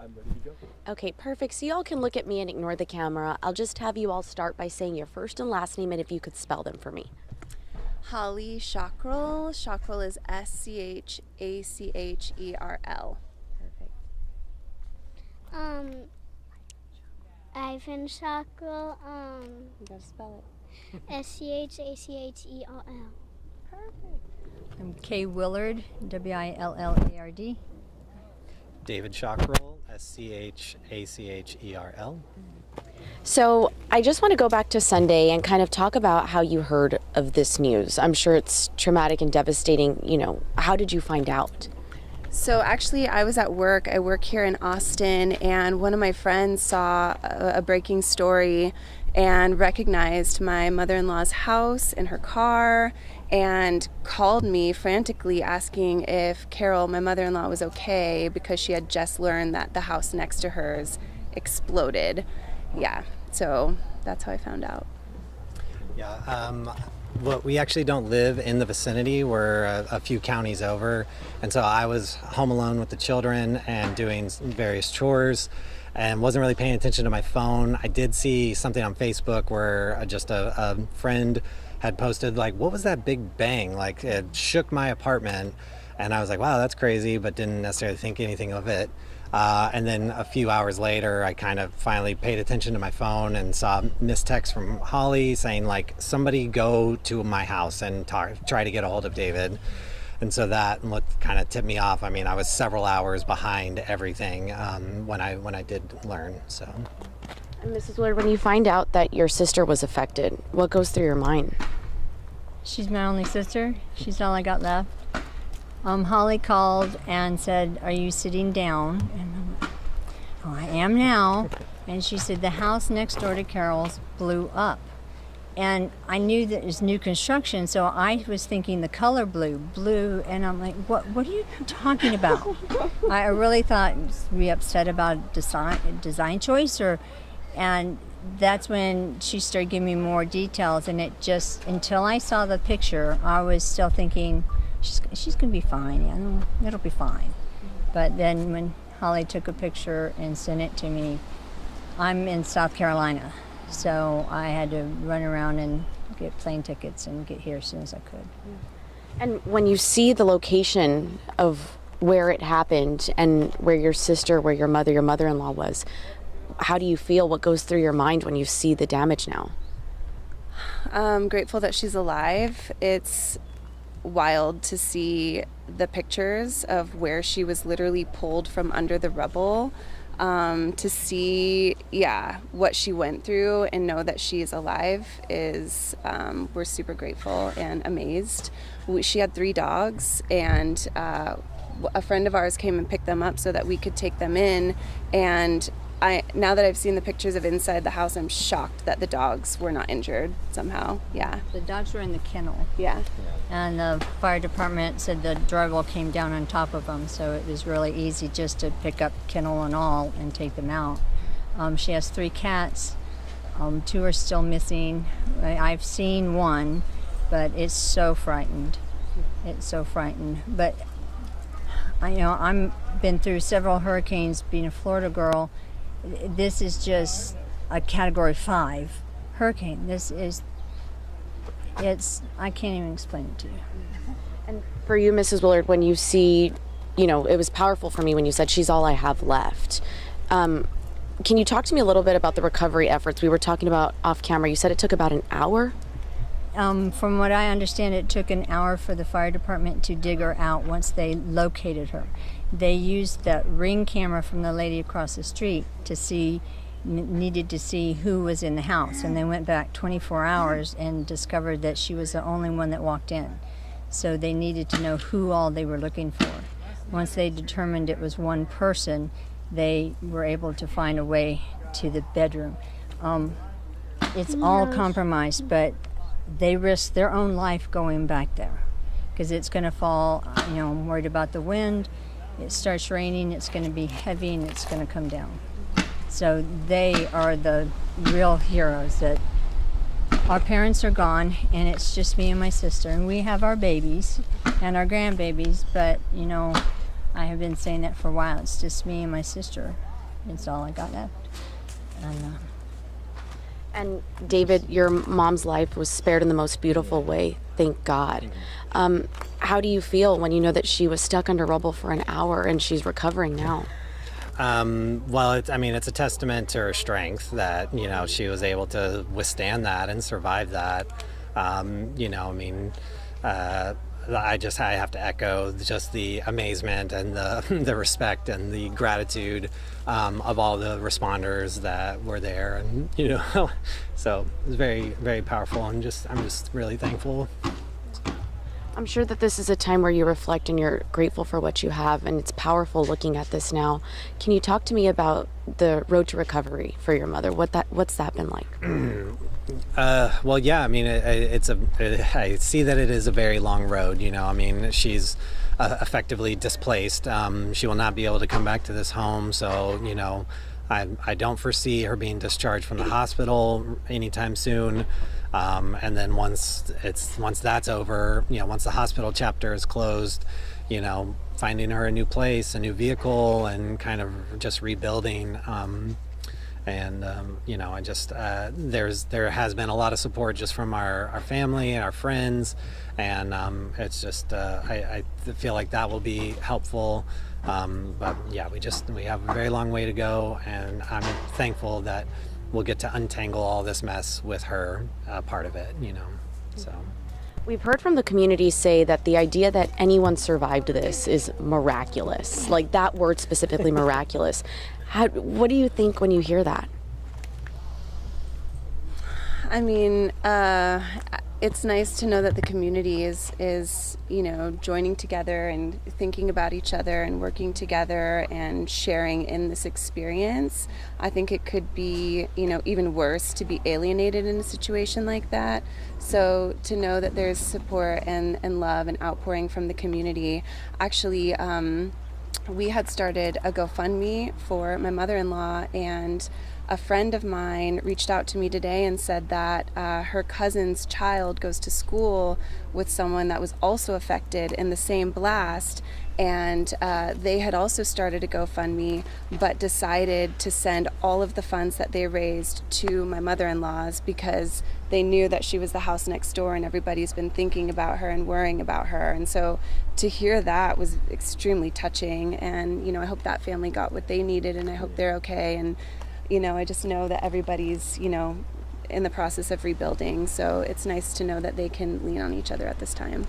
I'm ready to go. Okay, perfect. So y'all can look at me and ignore the camera. I'll just have you all start by saying your first and last name and if you could spell them for me. Holly Schacherl. Schacherl is Schaccherl. Perfect. Ivan Schacherl. You gotta spell it. Schaccherl. Perfect. I'm Kay Willard, Willard. David Schacherl, Schaccherl. So I just want to go back to Sunday and kind of talk about how you heard of this news. I'm sure it's traumatic and devastating. How did you find out? So actually, I was at work. I work here in Austin, and one of my friends saw a breaking story and recognized my mother-in-law's house and her car and called me frantically asking if Carol, my mother-in-law, was okay because she had just learned that the house next to hers exploded. Yeah, so that's how I found out. Yeah, well, we actually don't live in the vicinity. We're a few counties over, and so I was home alone with the children and doing various chores and wasn't really paying attention to my phone. I did see something on Facebook where just a friend had posted, like, what was that big bang? Like, it shook my apartment, and I was like, wow, that's crazy, but didn't necessarily think anything of it. And then a few hours later, I kind of finally paid attention to my phone and saw a missed text from Holly saying, like, somebody go to my house and try to get a hold of David. And so that kind of tipped me off. I mean, I was several hours behind everything when I did learn. So, And Mrs. Willard, when you find out that your sister was affected, what goes through your mind? She's my only sister. She's all I got left. Holly called and said, "Are you sitting down?" And I'm like, "Oh, I am now." And she said, "The house next door to Carol's blew up." And I knew that it was new construction, so I was thinking the color blue, and I'm like, what are you talking about? I really thought, were you upset about design choice? And that's when she started giving me more details, and it just, until I saw the picture, I was still thinking, she's going to be fine, it'll be fine. But then when Holly took a picture and sent it to me, I'm in South Carolina. So I had to run around and get plane tickets and get here as soon as I could. And when you see the location of where it happened and where your sister, where your mother-in-law was, how do you feel? What goes through your mind when you see the damage now? I'm grateful that she's alive. It's wild to see the pictures of where she was literally pulled from under the rubble. To see, what she went through and know that she is alive is, we're super grateful and amazed. She had 3 dogs, and a friend of ours came and picked them up so that we could take them in, and now that I've seen the pictures of inside the house, I'm shocked that the dogs were not injured somehow. Yeah. The dogs were in the kennel. Yeah. And the fire department said the drywall came down on top of them, so it was really easy just to pick up kennel and all and take them out. She has 3 cats. 2 are still missing. I've seen one, but it's so frightened. It's so frightened. But I'm been through several hurricanes being a Florida girl. This is just a Category 5 hurricane. I can't even explain it to you. And for you, Mrs. Willard, when you see, it was powerful for me when you said she's all I have left. Can you talk to me a little bit about the recovery efforts? We were talking about off camera. You said it took about an hour? From what I understand, it took an hour for the fire department to dig her out once they located her. They used the Ring camera from the lady across the street needed to see who was in the house, and they went back 24 hours and discovered that she was the only one that walked in. So they needed to know who all they were looking for. Once they determined it was one person, they were able to find a way to the bedroom. It's all compromised, but they risked their own life going back there because it's going to fall. I'm worried about the wind. It starts raining, it's going to be heavy, and it's going to come down. So they are the real heroes. That our parents are gone, and it's just me and my sister, and we have our babies and our grandbabies, but I have been saying that for a while. It's just me and my sister. It's all I got left. And And David, your mom's life was spared in the most beautiful way, thank God. How do you feel when you know that she was stuck under rubble for an hour and she's recovering now? Well, it's a testament to her strength that, she was able to withstand that and survive that. I have to echo just the amazement and the respect and the gratitude of all the responders that were there, and so it was very, very powerful, and I'm just really thankful. I'm sure that this is a time where you reflect and you're grateful for what you have, and it's powerful looking at this now. Can you talk to me about the road to recovery for your mother? What's that been like? Well, yeah, I see that it is a very long road, she's effectively displaced. She will not be able to come back to this home, so, I don't foresee her being discharged from the hospital anytime soon. And then once that's over, once the hospital chapter is closed, finding her a new place, a new vehicle, and kind of just rebuilding. There has been a lot of support just from our family and our friends, and it's just I feel like that will be helpful. But yeah, we have a very long way to go, and I'm thankful that we'll get to untangle all this mess with her part of it, so. We've heard from the community say that the idea that anyone survived this is miraculous, like that word specifically, miraculous. What do you think when you hear that? It's nice to know that the community is joining together and thinking about each other and working together and sharing in this experience. I think it could be, even worse to be alienated in a situation like that. So to know that there's support and love and outpouring from the community. Actually, we had started a GoFundMe for my mother-in-law, and a friend of mine reached out to me today and said that her cousin's child goes to school with someone that was also affected in the same blast, and they had also started a GoFundMe but decided to send all of the funds that they raised to my mother-in-law's because they knew that she was the house next door and everybody's been thinking about her and worrying about her. And so to hear that was extremely touching, and I hope that family got what they needed, and I hope they're okay. And I just know that everybody's, in the process of rebuilding. So it's nice to know that they can lean on each other at this time.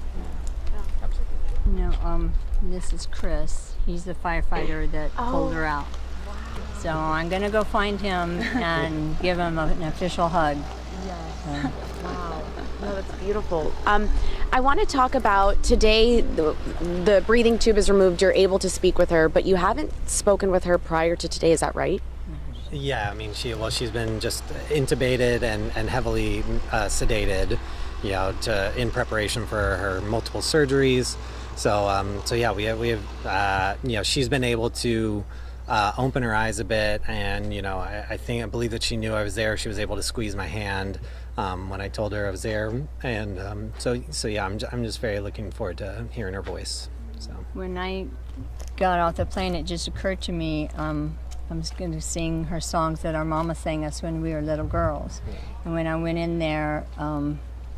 This is Chris. He's the firefighter that pulled her out. Wow. So I'm going to go find him and give him an official hug. Yes. Wow. No, that's beautiful. I want to talk about today, the breathing tube is removed. You're able to speak with her, but you haven't spoken with her prior to today. Is that right? Yeah, she's been just intubated and heavily sedated, in preparation for her multiple surgeries. So yeah, we have she's been able to open her eyes a bit, and I believe that she knew I was there. She was able to squeeze my hand when I told her I was there, and so yeah, I'm just very looking forward to hearing her voice. So when I got off the plane, it just occurred to me. I was going to sing her songs that our mama sang us when we were little girls. And when I went in there,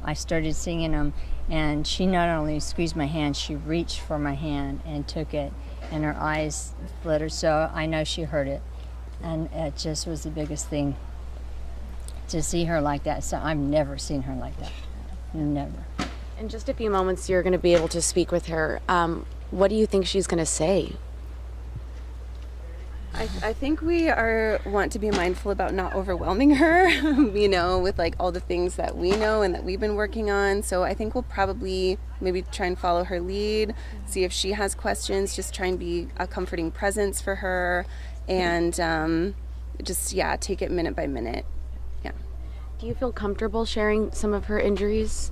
I started singing them, and she not only squeezed my hand, she reached for my hand and took it, and her eyes fluttered, so I know she heard it. And it just was the biggest thing to see her like that. So I've never seen her like that. Never. In just a few moments, you're going to be able to speak with her. What do you think she's going to say? I think we want to be mindful about not overwhelming her, with like all the things that we know and that we've been working on. So I think we'll probably maybe try and follow her lead, see if she has questions, just try and be a comforting presence for her, and take it minute by minute. Yeah. Do you feel comfortable sharing some of her injuries?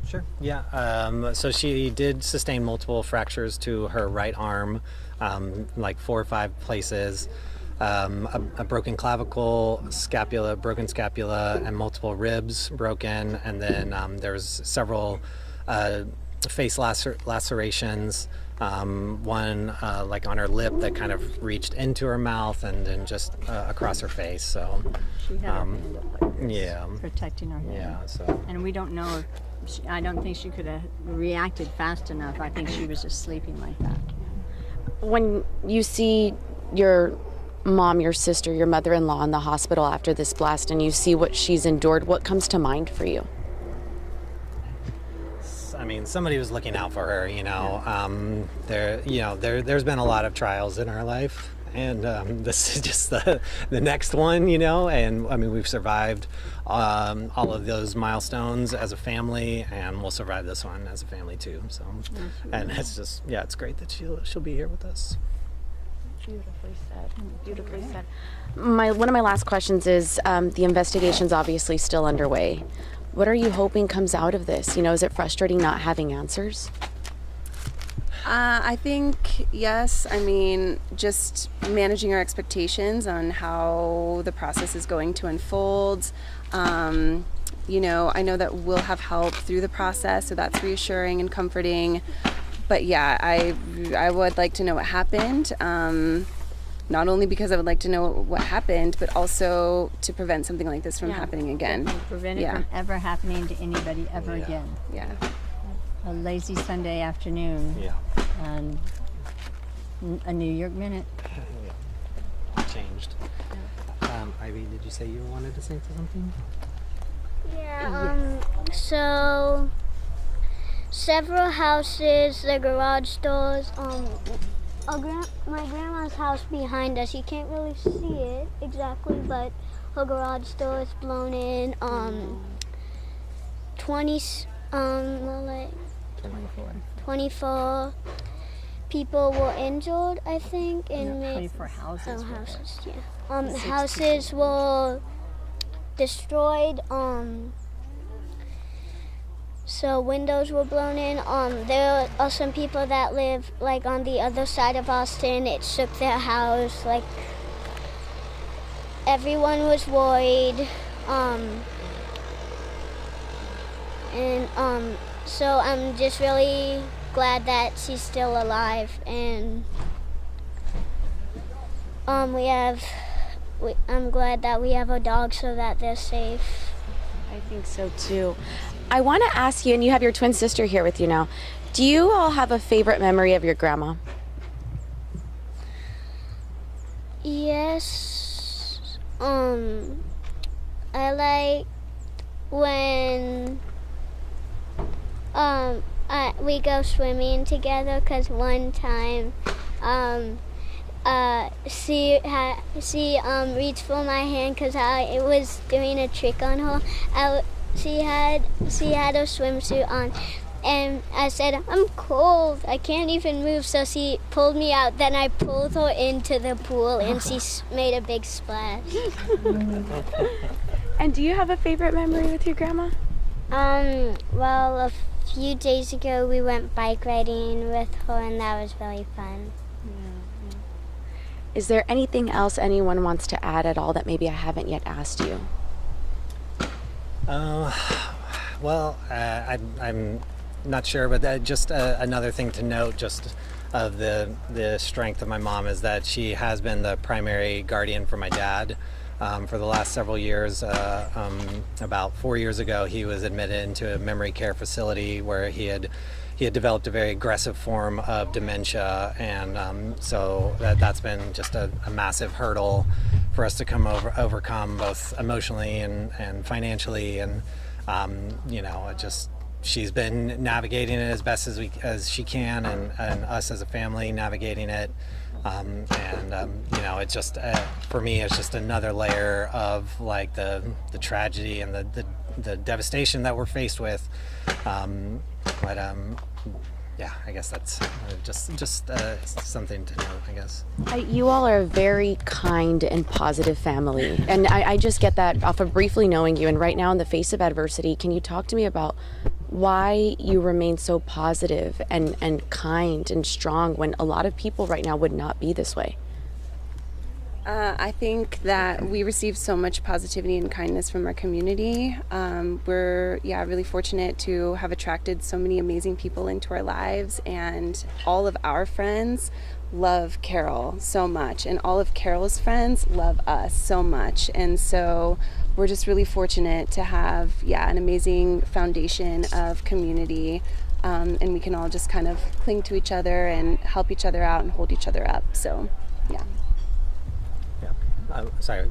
Sure. Yeah. So she did sustain multiple fractures to her right arm, like 4 or 5 places, a broken clavicle, broken scapula, and multiple ribs broken. And then there's several face lacerations, one like on her lip that kind of reached into her mouth, and then just across her face. So She had her hand up like this, yeah, protecting her head. yeah. So And we don't know if I don't think she could have reacted fast enough. I think she was just sleeping like that. When you see your mom, your sister, your mother-in-law in the hospital after this blast, and you see what she's endured, what comes to mind for you? I mean, somebody was looking out for her. There's been a lot of trials in our life, and this is just the next one. And I mean, we've survived all of those milestones as a family, and we'll survive this one as a family too. So, and it's just, it's great that she'll be here with us. Beautifully said. Beautifully said. One of my last questions is, the investigation's obviously still underway. What are you hoping comes out of this? Is it frustrating not having answers? I think yes. I mean, just managing our expectations on how the process is going to unfold. I know that we'll have help through the process, so that's reassuring and comforting. But yeah, I would like to know what happened. Not only because I would like to know what happened, but also to prevent something like this from happening again. Prevent it from ever happening to anybody ever again. Yeah. A lazy Sunday afternoon. Yeah. And a New York minute. Changed. Ivy, did you say you wanted to say something? Yeah, so several houses, the garage doors, my grandma's house behind us, you can't really see it exactly, but her garage door is blown in. 24 people were injured, I think, and 24 houses. houses, yeah. Houses were destroyed. So windows were blown in. There are some people that live like on the other side of Austin. It shook their house. Like everyone was worried. So I'm just really glad that she's still alive, and I'm glad that we have a dog so that they're safe. I think so too. I want to ask you, and you have your twin sister here with you now, do you all have a favorite memory of your grandma? Yes. I like when we go swimming together, because one time she reached for my hand because I was doing a trick on her. She had a swimsuit on, and I said, I'm cold, I can't even move, so she pulled me out. Then I pulled her into the pool, and she made a big splash. And do you have a favorite memory with your grandma? Well, a few days ago we went bike riding with her, and that was really fun. Is there anything else anyone wants to add at all that maybe I haven't yet asked you? I'm not sure, but just another thing to note, just of the strength of my mom, is that she has been the primary guardian for my dad for the last several years. About 4 years ago, he was admitted into a memory care facility where he had developed a very aggressive form of dementia, and so that's been just a massive hurdle for us to overcome, both emotionally and financially, and she's been navigating it as best as she can, and us as a family navigating it, it's just for me, it's just another layer of like the tragedy and the devastation that we're faced with. I guess that's just something to note, I guess. You all are a very kind and positive family, and I just get that off of briefly knowing you. And right now, in the face of adversity, can you talk to me about why you remain so positive and kind and strong when a lot of people right now would not be this way? I think that we receive so much positivity and kindness from our community. We're really fortunate to have attracted so many amazing people into our lives, and all of our friends love Carol so much, and all of Carol's friends love us so much. And so we're just really fortunate to have an amazing foundation of community, and we can all just kind of cling to each other and help each other out and hold each other up. So Sorry.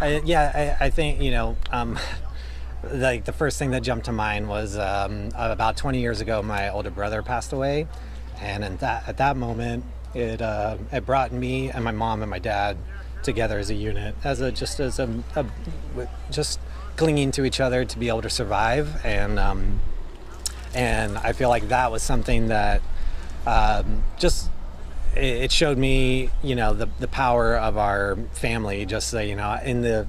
I think, like the first thing that jumped to mind was about 20 years ago, my older brother passed away. And at that moment, it brought me and my mom and my dad together as a unit, just clinging to each other to be able to survive. And I feel like that was something that it showed me, the power of our family, just in the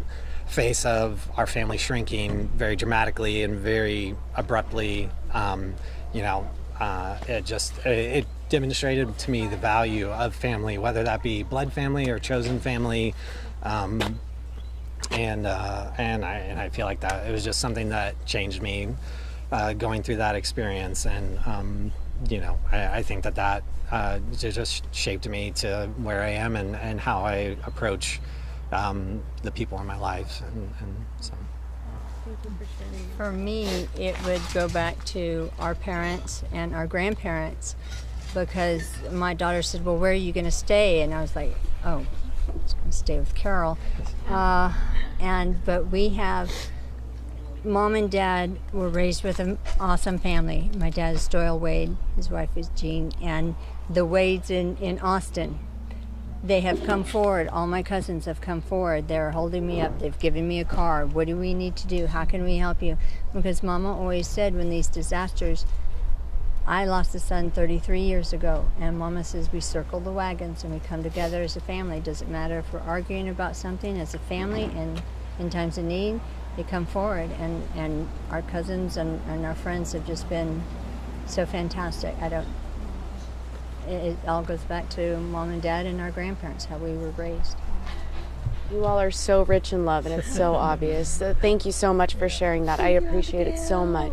face of our family shrinking very dramatically and very abruptly. It demonstrated to me the value of family, whether that be blood family or chosen family. And I feel like that it was just something that changed me going through that experience. And I think that just shaped me to where I am and how I approach the people in my life. And so. For me, it would go back to our parents and our grandparents, because my daughter said, well, where are you going to stay? And I was like, oh, I'm just going to stay with Carol. But we have, Mom and Dad were raised with an awesome family. My dad is Doyle Wade, his wife is Jean, and the Wades in Austin. They have come forward. All my cousins have come forward. They're holding me up. They've given me a car. What do we need to do? How can we help you? Because Mama always said, when these disasters, I lost a son 33 years ago, and Mama says we circle the wagons and we come together as a family. Doesn't matter if we're arguing about something, as a family, and in times of need, they come forward. And our cousins and our friends have just been so fantastic. It all goes back to Mom and Dad and our grandparents, how we were raised. You all are so rich in love, and it's so obvious. So thank you so much for sharing that. I appreciate it so much.